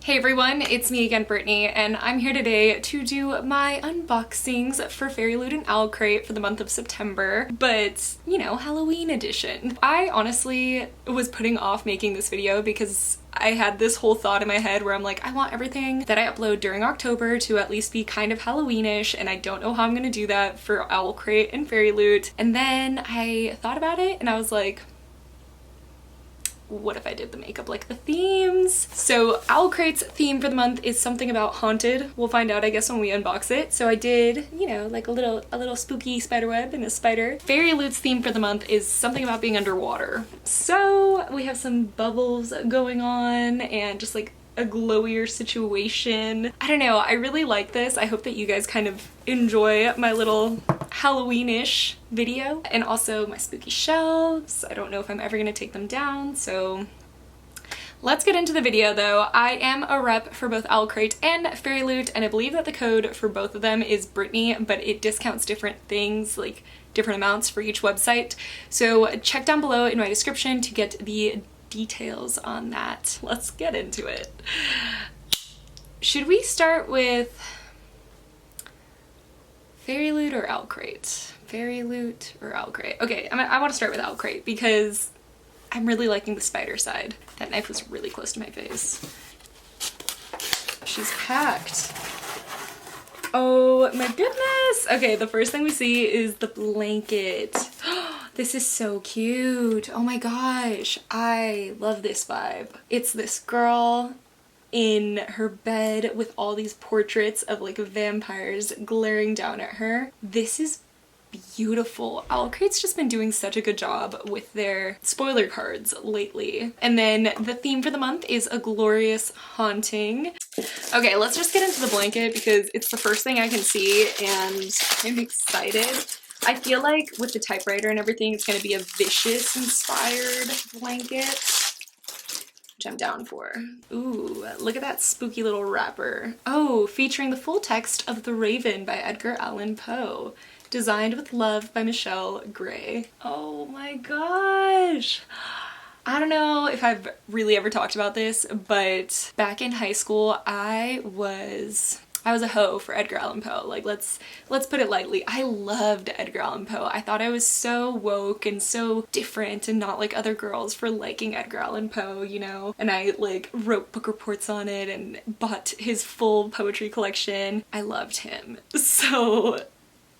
Hey everyone, it's me again, Brittany, and I'm here today to do my unboxings for FairyLoot and OWLCRATE for the month of September, but, you know, Halloween edition. I honestly was putting off making this video because I had this whole thought in my head where I'm like, I want everything that I upload during October to at least be kind of Halloweenish, and I don't know how I'm gonna do that for OWLCRATE and FairyLoot. And then I thought about it and I was like, what if I did the makeup like the themes? So OWLCRATE's theme for the month is something about haunted. We'll find out, I guess, when we unbox it. So I did, you know, like a little spooky spider web and a spider. FairyLoot's theme for the month is something about being underwater. So we have some bubbles going on and just like a glowier situation. I don't know, I really like this. I hope that you guys kind of enjoy my little Halloweenish video, and also my spooky shelves. I don't know if I'm ever gonna take them down, so let's get into the video though. I am a rep for both OWLCRATE and FairyLoot, and I believe that the code for both of them is Brittany, but it discounts different things, like different amounts for each website. So check down below in my description to get the details on that. Let's get into it. Should we start with FairyLoot or OWLCRATE? FairyLoot or OWLCRATE? Okay, I want to start with OWLCRATE because I'm really liking the spider side. That knife was really close to my face. She's packed. Oh my goodness! Okay, the first thing we see is the blanket. This is so cute. Oh my gosh, I love this vibe. It's this girl in her bed with all these portraits of like vampires glaring down at her. This is beautiful. OWLCRATE's just been doing such a good job with their spoiler cards lately. And then the theme for the month is a glorious haunting. Okay, let's just get into the blanket because it's the first thing I can see and I'm excited. I feel like with the typewriter and everything, it's going to be a Vicious inspired blanket, which I'm down for. Ooh, look at that spooky little wrapper. Oh, featuring the full text of The Raven by Edgar Allan Poe. Designed with love by Michelle Gray. Oh my gosh. I don't know if I've really ever talked about this, but back in high school, I was a hoe for Edgar Allan Poe. Like, let's put it lightly. I loved Edgar Allan Poe. I thought I was so woke and so different and not like other girls for liking Edgar Allan Poe, you know? And I like wrote book reports on it and bought his full poetry collection. I loved him. So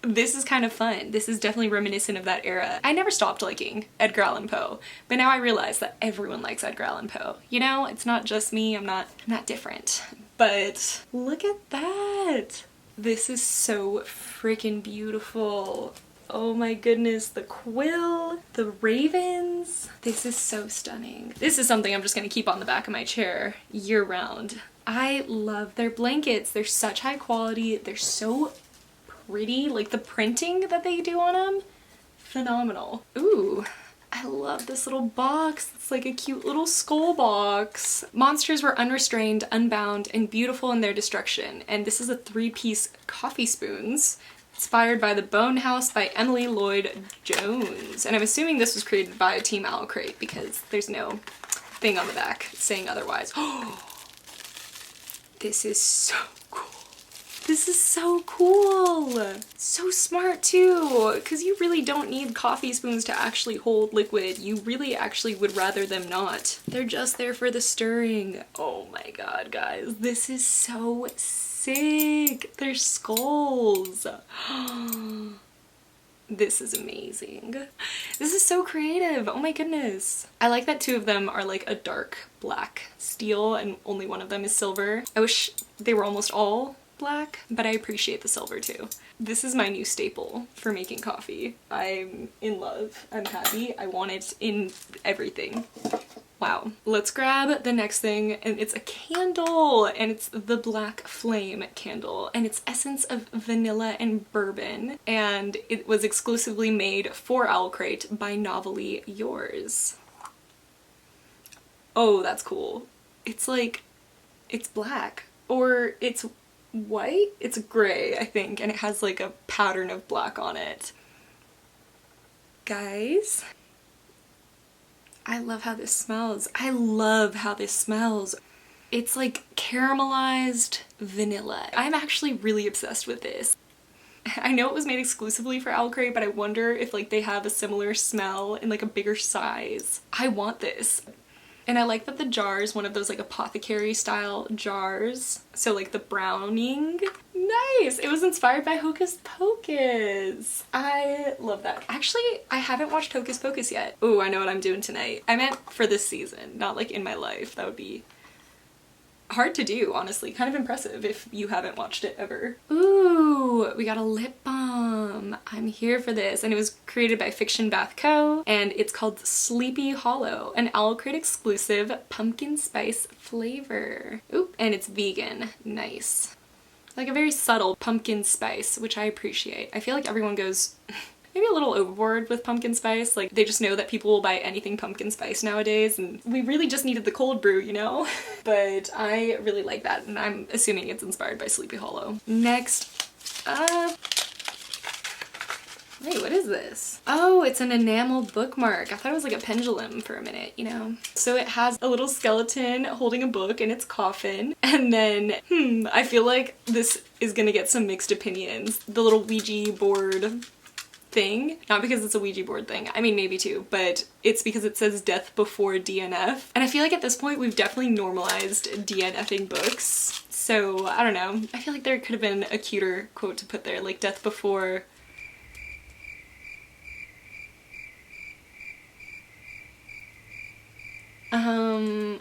this is kind of fun. This is definitely reminiscent of that era. I never stopped liking Edgar Allan Poe, but now I realize that everyone likes Edgar Allan Poe. You know, it's not just me. I'm not different. But look at that. This is so freaking beautiful. Oh my goodness, the quill, the ravens. This is so stunning. This is something I'm just gonna keep on the back of my chair year round. I love their blankets. They're such high quality. They're so pretty. Like the printing that they do on them, phenomenal. Ooh. I love this little box. It's like a cute little skull box. Monsters were unrestrained, unbound, and beautiful in their destruction. And this is a 3-piece coffee spoons inspired by The Bone House by Emily Lloyd Jones. And I'm assuming this was created by Team OWLCRATE because there's no thing on the back saying otherwise. Oh, this is so cool. This is so cool. So smart too, because you really don't need coffee spoons to actually hold liquid. You really actually would rather them not. They're just there for the stirring. Oh my god, guys. This is so sick. They're skulls. This is amazing. This is so creative. Oh my goodness. I like that 2 of them are like a dark black steel and only one of them is silver. I wish they were almost all black, but I appreciate the silver too. This is my new staple for making coffee. I'm in love. I'm happy. I want it in everything. Wow. Let's grab the next thing, and it's a candle, and it's the Black Flame candle, and it's essence of vanilla and bourbon, and it was exclusively made for OWLCRATE by Novelly Yours. Oh, that's cool. It's like, it's black, or it's white? It's gray, I think, and it has like a pattern of black on it. Guys, I love how this smells. I love how this smells. It's like caramelized vanilla. I'm actually really obsessed with this. I know it was made exclusively for OWLCRATE, but I wonder if like they have a similar smell in like a bigger size. I want this. And I like that the jar is one of those like apothecary style jars. So like the browning. Nice! It was inspired by Hocus Pocus. I love that. Actually, I haven't watched Hocus Pocus yet. Ooh, I know what I'm doing tonight. I meant for this season, not like in my life. That would be hard to do, honestly. Kind of impressive if you haven't watched it ever. Ooh, we got a lip balm. I'm here for this. And it was created by Fiction Bath Co. And it's called Sleepy Hollow, an OWLCRATE exclusive pumpkin spice flavor. Ooh, and it's vegan. Nice. Like a very subtle pumpkin spice, which I appreciate. I feel like everyone goes maybe a little overboard with pumpkin spice. Like they just know that people will buy anything pumpkin spice nowadays, and we really just needed the cold brew, you know? But I really like that, and I'm assuming it's inspired by Sleepy Hollow. Next wait, what is this? Oh, it's an enamel bookmark. I thought it was like a pendulum for a minute, you know? So it has a little skeleton holding a book in its coffin. And then, I feel like this is gonna get some mixed opinions. The little Ouija board thing. Not because it's a Ouija board thing. I mean, maybe too, but it's because it says death before DNF. And I feel like at this point we've definitely normalized DNFing books. So, I don't know. I feel like there could have been a cuter quote to put there, like death before...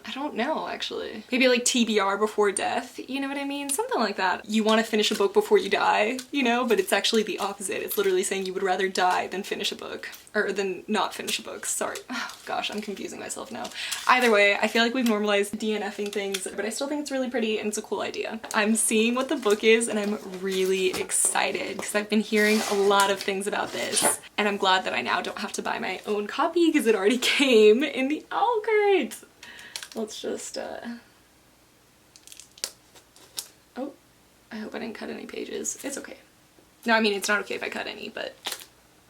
I don't know actually. Maybe like TBR before death, you know what I mean? Something like that. You want to finish a book before you die, you know, but it's actually the opposite. It's literally saying you would rather die than finish a book. Or than not finish a book, sorry. Oh gosh, I'm confusing myself now. Either way, I feel like we've normalized DNFing things, but I still think it's really pretty and it's a cool idea. I'm seeing what the book is and I'm really excited because I've been hearing a lot of things about this. And I'm glad that I now don't have to buy my own copy because it already came in the OWLCRATE. Let's just, oh, I hope I didn't cut any pages. It's okay. No, I mean, it's not okay if I cut any, but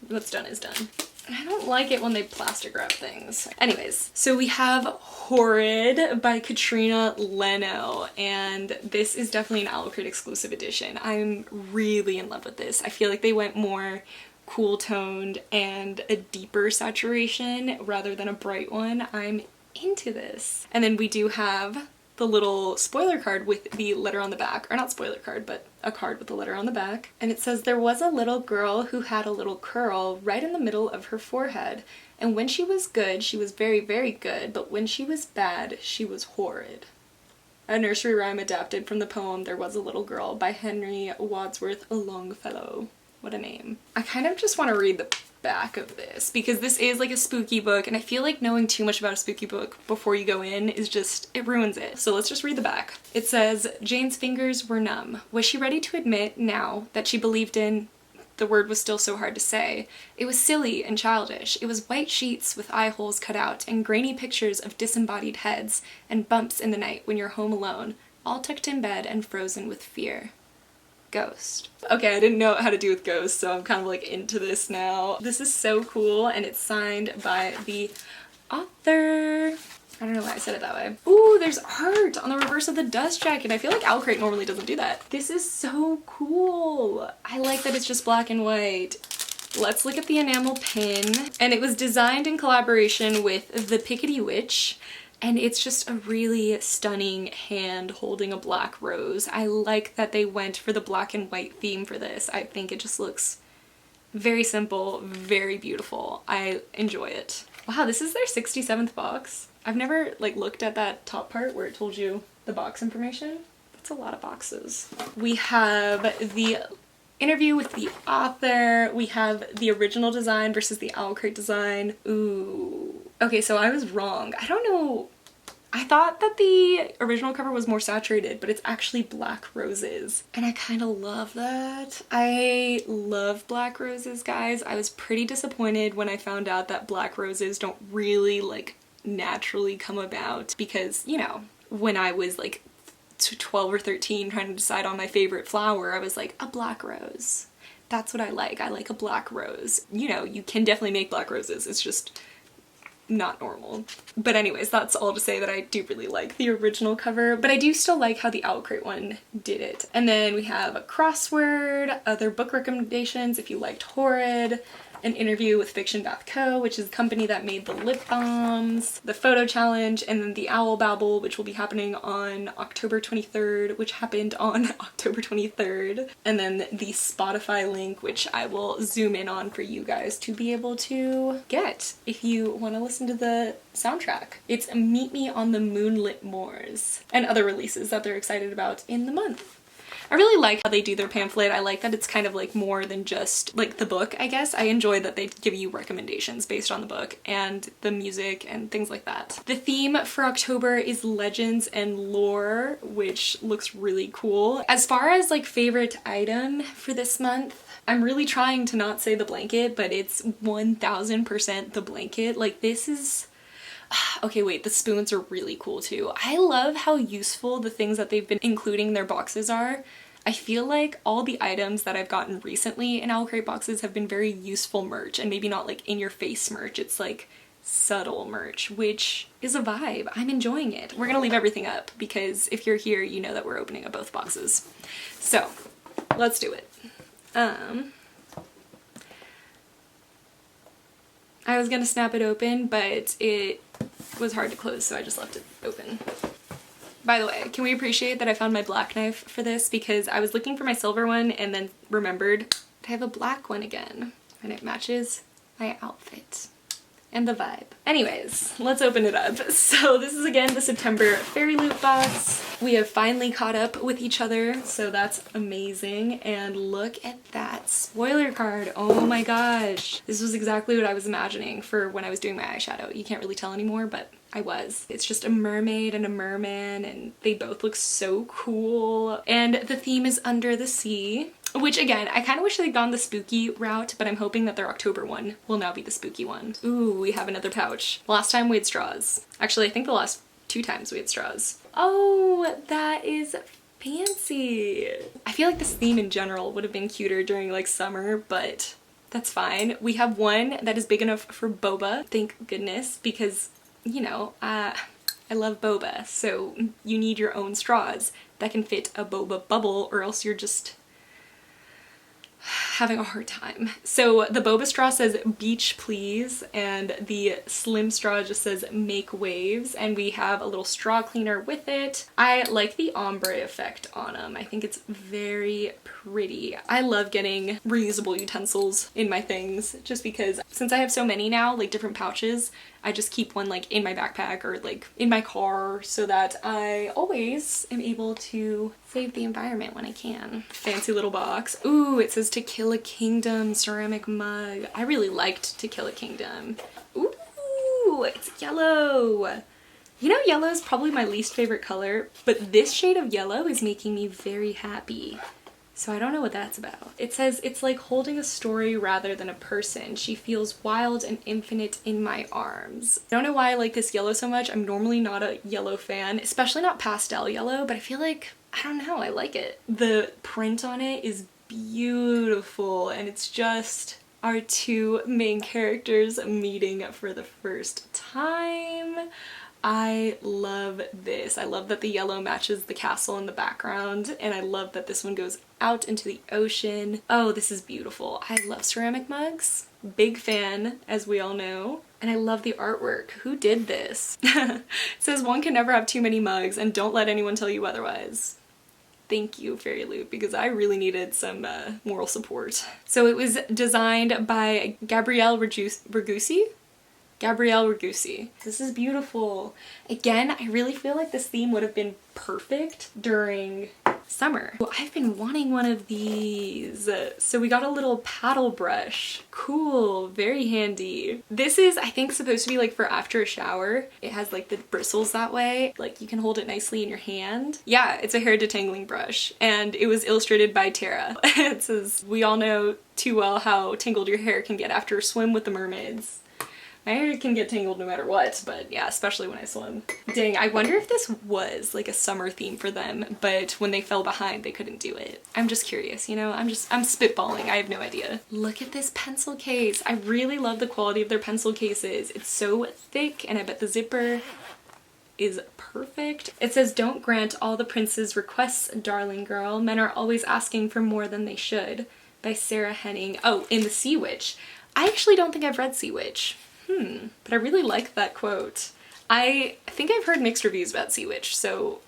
what's done is done. I don't like it when they plastic wrap things. Anyways, so we have Horrid by Katrina Leno, and this is definitely an OWLCRATE exclusive edition. I'm really in love with this. I feel like they went more cool toned and a deeper saturation rather than a bright one. I'm into this. And then we do have the little spoiler card with the letter on the back, or not spoiler card, but a card with the letter on the back. And it says, there was a little girl who had a little curl right in the middle of her forehead. And when she was good, she was very, very good. But when she was bad, she was horrid. A nursery rhyme adapted from the poem There Was a Little Girl by Henry Wadsworth Longfellow. What a name. I kind of just want to read the back of this because this is like a spooky book, and I feel like knowing too much about a spooky book before you go in is just, it ruins it. So let's just read the back. It says, Jane's fingers were numb. Was she ready to admit now that she believed in... The word was still so hard to say. It was silly and childish. It was white sheets with eye holes cut out and grainy pictures of disembodied heads and bumps in the night when you're home alone, all tucked in bed and frozen with fear. Ghost. Okay, I didn't know how to do with ghosts, so I'm kind of like into this now. This is so cool, and it's signed by the author. I don't know why I said it that way. Ooh, there's art on the reverse of the dust jacket. I feel like OWLCRATE normally doesn't do that. This is so cool. I like that it's just black and white. Let's look at the enamel pin. And it was designed in collaboration with the Pickety Witch. And it's just a really stunning hand holding a black rose. I like that they went for the black and white theme for this. I think it just looks very simple, very beautiful. I enjoy it. Wow, this is their 67th box. I've never like looked at that top part where it told you the box information. That's a lot of boxes. We have the interview with the author. We have the original design versus the OWLCRATE design. Ooh. Okay, so I was wrong. I don't know. I thought that the original cover was more saturated, but it's actually black roses. And I kind of love that. I love black roses, guys. I was pretty disappointed when I found out that black roses don't really like naturally come about because, you know, when I was like 12 or 13 trying to decide on my favorite flower, I was like, a black rose. That's what I like. I like a black rose. You know, you can definitely make black roses. It's just not normal. But anyways, that's all to say that I do really like the original cover, but I do still like how the OWLCRATE one did it. And then we have a crossword, other book recommendations if you liked Horrid, an interview with Fiction Bath Co., which is the company that made the lip balms, the photo challenge, and then the Owl Babble, which will be happening on October 23rd, which happened on October 23rd. And then the Spotify link, which I will zoom in on for you guys to be able to get if you want to listen to the soundtrack. It's Meet Me on the Moonlit Moors, and other releases that they're excited about in the month. I really like how they do their pamphlet. I like that it's kind of like more than just like the book, I guess. I enjoy that they give you recommendations based on the book and the music and things like that. The theme for October is legends and lore, which looks really cool. As far as like favorite item for this month, I'm really trying to not say the blanket, but it's 1000% the blanket. Like this is... Okay, wait, the spoons are really cool too. I love how useful the things that they've been including in their boxes are. I feel like all the items that I've gotten recently in OWLCRATE boxes have been very useful merch, and maybe not like in your face merch. It's like subtle merch, which is a vibe. I'm enjoying it. We're gonna leave everything up because if you're here, you know that we're opening up both boxes. So let's do it. I was gonna snap it open, but it was hard to close, so I just left it open. By the way, can we appreciate that I found my black knife for this, because I was looking for my silver one and then remembered I have a black one again, and it matches my outfit and the vibe. Anyways, let's open it up. So this is again the September FairyLoot box. We have finally caught up with each other, so that's amazing. And look at that spoiler card. Oh my gosh. This was exactly what I was imagining for when I was doing my eyeshadow. You can't really tell anymore, but I was. It's just a mermaid and a merman, and they both look so cool. And the theme is under the sea, which again, I kind of wish they'd gone the spooky route, but I'm hoping that their October one will now be the spooky one. Ooh, we have another pouch. Last time we had straws. Actually, I think the last 2 times we had straws. Oh, that is fancy. I feel like this theme in general would have been cuter during like summer, but that's fine. We have one that is big enough for boba, thank goodness, because you know, I love boba, so you need your own straws that can fit a boba bubble, or else you're just having a hard time. So the boba straw says beach please, and the slim straw just says make waves, and we have a little straw cleaner with it. I like the ombre effect on them. I think it's very pretty. I love getting reusable utensils in my things, just because since I have so many now, like different pouches, I just keep one like in my backpack or like in my car so that I always am able to save the environment when I can. Fancy little box. Ooh, it says To Kill a Kingdom ceramic mug. I really liked To Kill a Kingdom. Ooh, it's yellow. You know, yellow is probably my least favorite color, but this shade of yellow is making me very happy. So I don't know what that's about. It says, it's like holding a story rather than a person. She feels wild and infinite in my arms. I don't know why I like this yellow so much. I'm normally not a yellow fan, especially not pastel yellow, but I feel like, I don't know, I like it. The print on it is beautiful, and it's just our 2 main characters meeting for the first time. I love this. I love that the yellow matches the castle in the background, and I love that this one goes out into the ocean. Oh, this is beautiful. I love ceramic mugs. Big fan, as we all know. And I love the artwork. Who did this? It says one can never have too mmany mugs, and don't let anyone tell you otherwise. Thank you, FairyLoot, because I really needed some moral support. So it was designed by Gabrielle Ragusi? Gabrielle Ragusi. This is beautiful. Again, I really feel like this theme would have been perfect during summer. Well, I've been wanting one of these. So we got a little paddle brush. Cool, very handy. This is, I think, supposed to be like for after a shower. It has like the bristles that way. Like you can hold it nicely in your hand. Yeah, it's a hair detangling brush, and it was illustrated by Tara. It says, we all know too well how tangled your hair can get after a swim with the mermaids. My hair can get tangled no matter what, but yeah, especially when I swim. Dang, I wonder if this was like a summer theme for them, but when they fell behind, they couldn't do it. I'm just curious, you know? I'm spitballing. I have no idea. Look at this pencil case. I really love the quality of their pencil cases. It's so thick, and I bet the zipper is perfect. It says, "Don't grant all the prince's requests, darling girl. Men are always asking for more than they should." By Sarah Henning. Oh, in The Sea Witch. I actually don't think I've read Sea Witch. But I really like that quote. I think I've heard mixed reviews about Sea Witch, so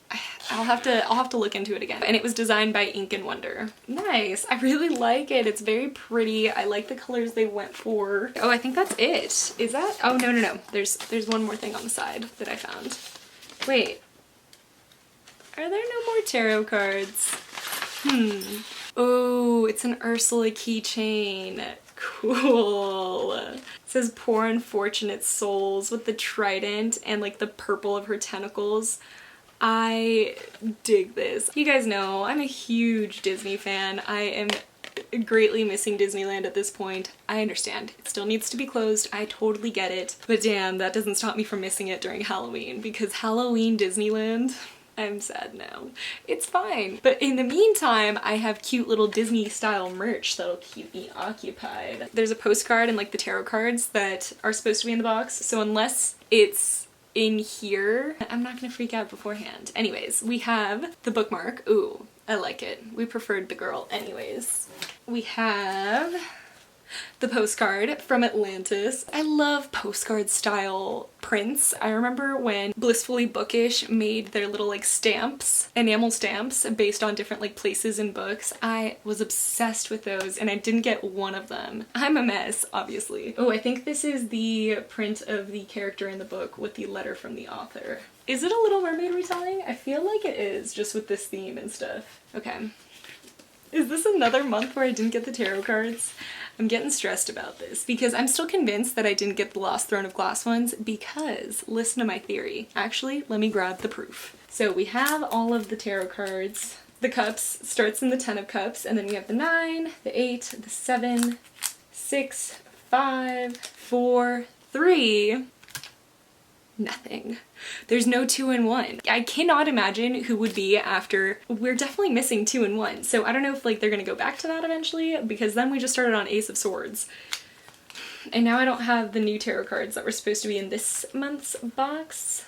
I'll have to look into it again. And it was designed by Ink and Wonder. Nice. I really like it. It's very pretty. I like the colors they went for. Oh, I think that's it. Is that? Oh, no. There's one more thing on the side that I found. Wait. Are there no more tarot cards? Oh, it's an Ursula keychain. Cool. It says "Poor unfortunate souls" with the trident and like the purple of her tentacles. I dig this. You guys know I'm a huge Disney fan. I am greatly missing Disneyland at this point. I understand. It still needs to be closed. I totally get it. But damn, that doesn't stop me from missing it during Halloween, because Halloween Disneyland, I'm sad now. It's fine. But in the meantime, I have cute little Disney style merch that'll keep me occupied. There's a postcard and like the tarot cards that are supposed to be in the box. So unless it's in here, I'm not gonna freak out beforehand. Anyways, we have the bookmark. Ooh, I like it. We preferred the girl anyways. We have the postcard from Atlantis. I love postcard style prints. I remember when Blissfully Bookish made their little like stamps, enamel stamps based on different like places in books. I was obsessed with those and I didn't get one of them. I'm a mess, obviously. Oh, I think this is the print of the character in the book with the letter from the author. Is it a Little Mermaid retelling? I feel like it is, just with this theme and stuff. Okay. Is this another month where I didn't get the tarot cards? I'm getting stressed about this because I'm still convinced that I didn't get the Lost Throne of Glass ones because, listen to my theory. Actually, let me grab the proof. So we have all of the tarot cards. The cups starts in the 10 of cups, and then we have the 9, the 8, the 7, 6, 5, 4, 3. Nothing. There's no 2 in 1. I cannot imagine who would be after. We're definitely missing 2 in 1. So I don't know if like they're gonna go back to that eventually, because then we just started on Ace of Swords. And now I don't have the new tarot cards that were supposed to be in this month's box.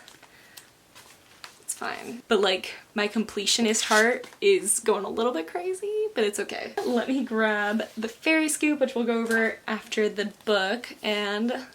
It's fine. But like my completionist heart is going a little bit crazy, but it's okay. Let me grab the fairy scoop, which we'll go over after the book, and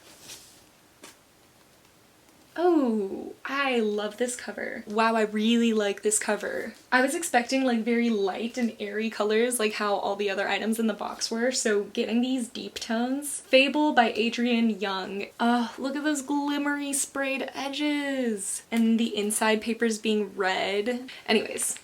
oh, I love this cover. Wow, I really like this cover. I was expecting like very light and airy colors like how all the other items in the box were, so getting these deep tones. Fable by Adrienne Young. Oh, look at those glimmery sprayed edges. And the inside papers being red. Anyways,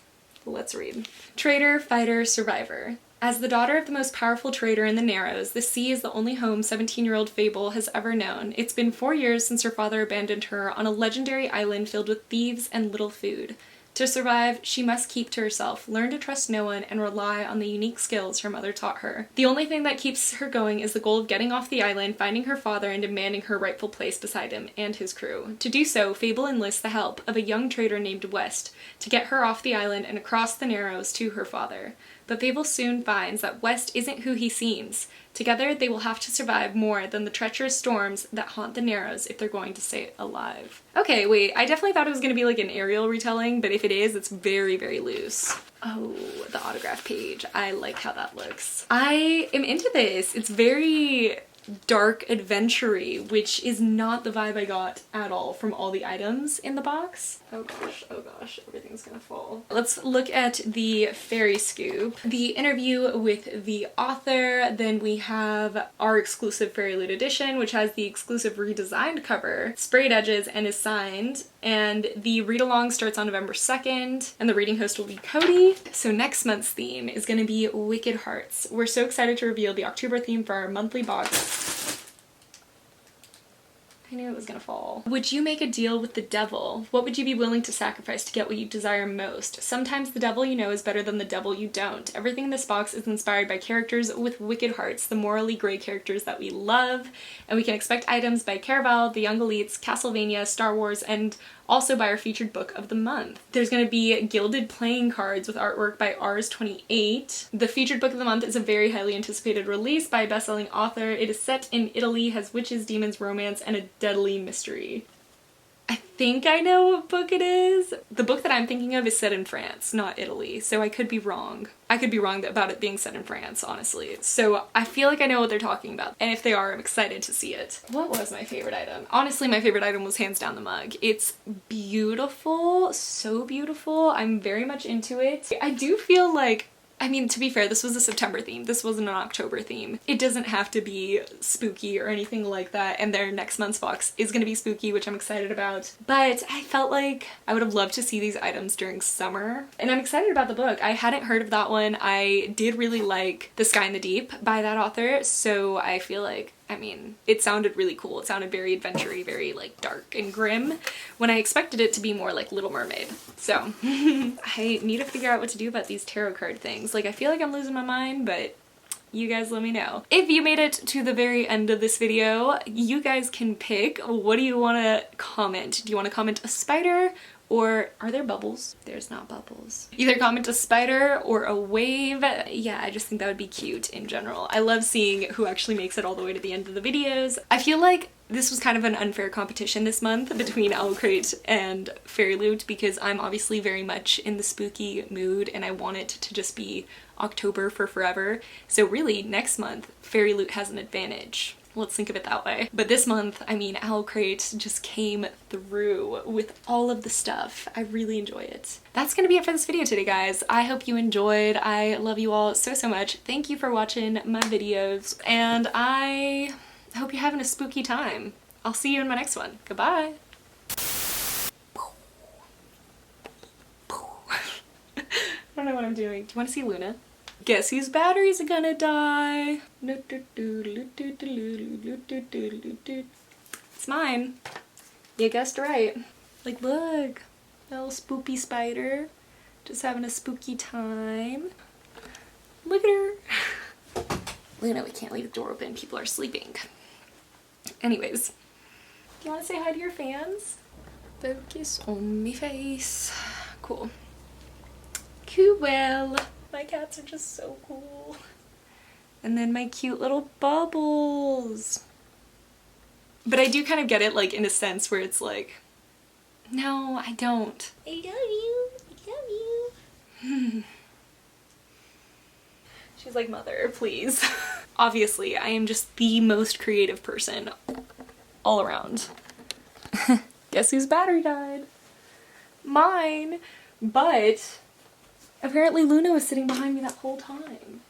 let's read. Trader, fighter, survivor. As the daughter of the most powerful trader in the Narrows, the sea is the only home 17-year-old Fable has ever known. It's been 4 years since her father abandoned her on a legendary island filled with thieves and little food. To survive, she must keep to herself, learn to trust no one, and rely on the unique skills her mother taught her. The only thing that keeps her going is the goal of getting off the island, finding her father, and demanding her rightful place beside him and his crew. To do so, Fable enlists the help of a young trader named West to get her off the island and across the Narrows to her father. But Fable soon finds that West isn't who he seems. Together, they will have to survive more than the treacherous storms that haunt the Narrows if they're going to stay alive. Okay, wait, I definitely thought it was going to be like an Ariel retelling, but if it is, it's very, very loose. Oh, the autograph page. I like how that looks. I am into this. It's very dark adventure-y, which is not the vibe I got at all from all the items in the box. Oh gosh, everything's gonna fall. Let's look at the fairy scoop. The interview with the author, then we have our exclusive Fairy Loot edition, which has the exclusive redesigned cover, sprayed edges, and is signed. And the read-along starts on November 2nd, and the reading host will be Cody. So next month's theme is gonna be Wicked Hearts. We're so excited to reveal the October theme for our monthly box. I knew it was gonna fall. Would you make a deal with the devil? What would you be willing to sacrifice to get what you desire most? Sometimes the devil you know is better than the devil you don't. Everything in this box is inspired by characters with wicked hearts, the morally grey characters that we love, and we can expect items by Caraval, The Young Elites, Castlevania, Star Wars, and also by our featured book of the month. There's going to be gilded playing cards with artwork by Rs28. The featured book of the month is a very highly anticipated release by a best-selling author. It is set in Italy, has witches, demons, romance, and a deadly mystery. I think I know what book it is. The book that I'm thinking of is set in France, not Italy, so I could be wrong. I could be wrong about it being set in France, honestly. So I feel like I know what they're talking about, and if they are, I'm excited to see it. What was my favorite item? Honestly, my favorite item was hands down the mug. It's beautiful, so beautiful. I'm very much into it. I do feel like, I mean, to be fair, this was a September theme. This wasn't an October theme. It doesn't have to be spooky or anything like that, and their next month's box is gonna be spooky, which I'm excited about. But I felt like I would have loved to see these items during summer, and I'm excited about the book. I hadn't heard of that one. I did really like The Sky and the Deep by that author, so I feel like, I mean, it sounded really cool. It sounded very adventure-y, very like dark and grim, when I expected it to be more like Little Mermaid. So I need to figure out what to do about these tarot card things. Like, I feel like I'm losing my mind, but you guys let me know. If you made it to the very end of this video, you guys can pick. What do you want to comment? Do you want to comment a spider? Or are there bubbles? There's not bubbles. Either comment a spider or a wave. Yeah, I just think that would be cute in general. I love seeing who actually makes it all the way to the end of the videos. I feel like this was kind of an unfair competition this month between OWLCRATE and FairyLoot, because I'm obviously very much in the spooky mood and I want it to just be October for forever. So really, next month, FairyLoot has an advantage. Let's think of it that way. But this month, I mean, OWLCRATE just came through with all of the stuff. I really enjoy it. That's gonna be it for this video today, guys. I hope you enjoyed. I love you all so, so much. Thank you for watching my videos, and I hope you're having a spooky time. I'll see you in my next one. Goodbye. I don't know what I'm doing. Do you want to see Luna? Guess whose batteries are gonna die? It's mine. You guessed right. Like, look, a little spoopy spider, just having a spooky time. Look at her. Luna, we can't leave the door open. People are sleeping. Anyways, do you want to say hi to your fans? Focus on me face. Cool. Cool. My cats are just so cool. And then my cute little bubbles. But I do kind of get it, like, in a sense where it's like, no, I don't. I love you. I love you. She's like, mother, please. Obviously, I am just the most creative person all around. Guess whose battery died? Mine. But apparently Luna was sitting behind me that whole time.